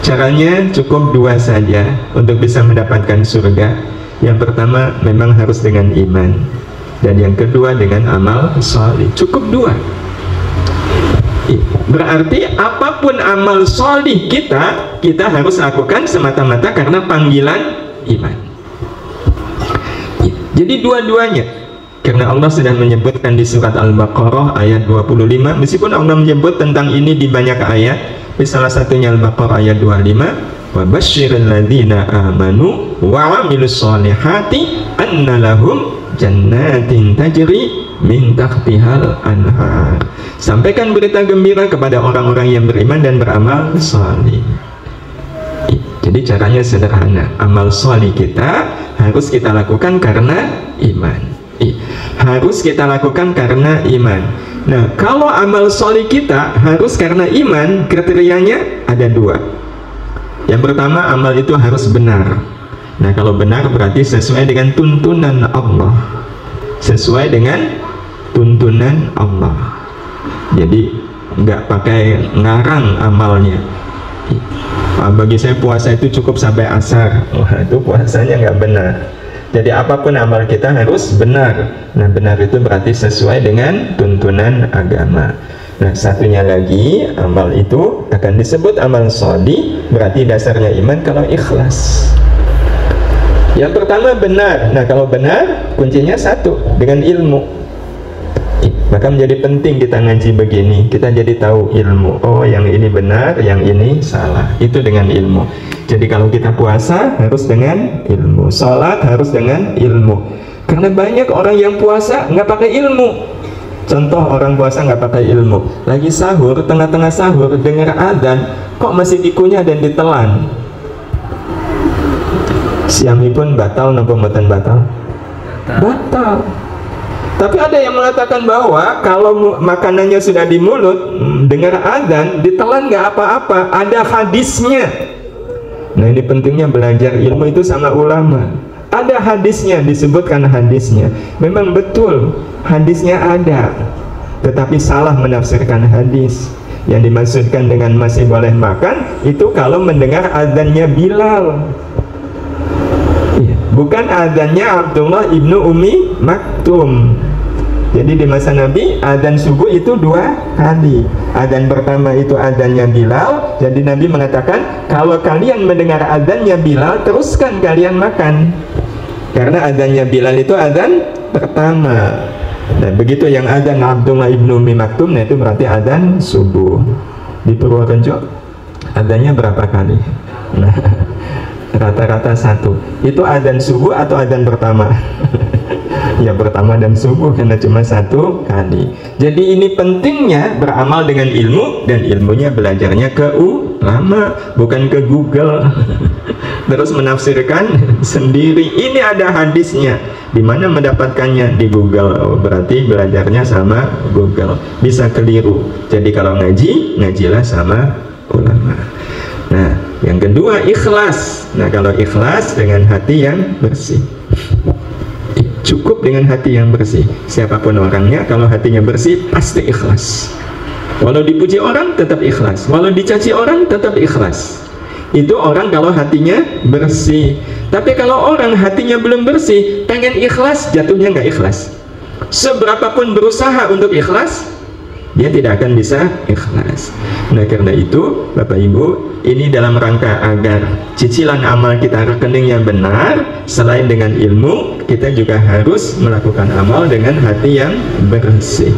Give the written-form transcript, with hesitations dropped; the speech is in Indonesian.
Caranya cukup dua saja untuk bisa mendapatkan surga. Yang pertama memang harus dengan iman, dan yang kedua dengan amal solih. Cukup dua. Berarti apapun amal solih kita harus lakukan semata-mata karena panggilan iman. Jadi dua-duanya. Karena Allah sudah menyebutkan di surat Al-Baqarah ayat 25, meskipun Allah menyebut tentang ini di banyak ayat, di salah satunya Al-Baqarah ayat 25, wa basyiril ladzina amanu wa 'amilus sholihati anna lahum jannatin tajri min tahtihal anhar. Sampaikan berita gembira kepada orang-orang yang beriman dan beramal salih. Jadi caranya sederhana. Amal salih kita harus kita lakukan karena iman. Harus kita lakukan karena iman. Nah, kalau amal salih kita harus karena iman, kriterianya ada dua. Yang pertama, amal itu harus benar. Nah, kalau benar berarti sesuai dengan tuntunan Allah. Sesuai dengan tuntunan Allah. Jadi nggak pakai ngarang amalnya. Bagi saya puasa itu cukup sampai asar. Wah, itu puasanya nggak benar. Jadi apapun amal kita harus benar. Nah, benar itu berarti sesuai dengan tuntunan agama. Nah, satunya lagi, amal itu akan disebut amal sholih, berarti dasarnya iman kalau ikhlas. Yang pertama benar. Nah, kalau benar kuncinya satu, dengan ilmu. Maka menjadi penting kita ngaji begini, kita jadi tahu ilmu. Oh, yang ini benar, yang ini salah. Itu dengan ilmu. Jadi kalau kita puasa harus dengan ilmu, sholat harus dengan ilmu. Karena banyak orang yang puasa nggak pakai ilmu. Contoh orang puasa nggak pakai ilmu, lagi sahur, tengah-tengah sahur dengar adzan, kok masih dikunyah dan ditelan. Siamipun batal nopo mboten batal? Batal. Tapi ada yang mengatakan bahwa kalau makanannya sudah di mulut, dengar adzan, ditelan nggak apa-apa, ada hadisnya. Nah, ini pentingnya belajar ilmu itu sama ulama. Ada hadisnya, disebutkan hadisnya. Memang betul, hadisnya ada. Tetapi salah menafsirkan hadis. Yang dimaksudkan dengan masih boleh makan, itu kalau mendengar adzannya Bilal. Bukan adzannya Abdullah ibnu Umi Maktum. Jadi di masa Nabi adzan subuh itu 2 kali. Adzan pertama itu adzannya Bilal. Jadi Nabi mengatakan kalau kalian mendengar adzannya Bilal, teruskan kalian makan. Karena adzannya Bilal itu adzan pertama. Nah, begitu yang adzan Abdullah ibnu Umi Maktum, nah itu berarti adzan subuh. Di Purworejo adzannya berapa kali? Nah, rata-rata 1. Itu adzan subuh atau adzan pertama? Ya, pertama dan subuh, karena cuma 1 kali. Jadi ini pentingnya beramal dengan ilmu, dan ilmunya belajarnya ke ulama, bukan ke Google. Terus menafsirkan sendiri. Ini ada hadisnya. Di mana mendapatkannya? Di Google. Oh, berarti belajarnya sama Google. Bisa keliru. Jadi kalau ngaji, ngajilah sama ulama. Nah, yang kedua ikhlas. Nah, kalau ikhlas dengan hati yang bersih. Cukup dengan hati yang bersih. Siapapun orangnya, kalau hatinya bersih pasti ikhlas. Walau dipuji orang tetap ikhlas, walau dicaci orang tetap ikhlas. Itu orang kalau hatinya bersih. Tapi kalau orang hatinya belum bersih, pengen ikhlas, jatuhnya nggak ikhlas. Seberapapun berusaha untuk ikhlas, dia tidak akan bisa ikhlas. Nah, karena itu Bapak Ibu, ini dalam rangka agar cicilan amal kita rekeningnya benar. Selain dengan ilmu, kita juga harus melakukan amal dengan hati yang bersih.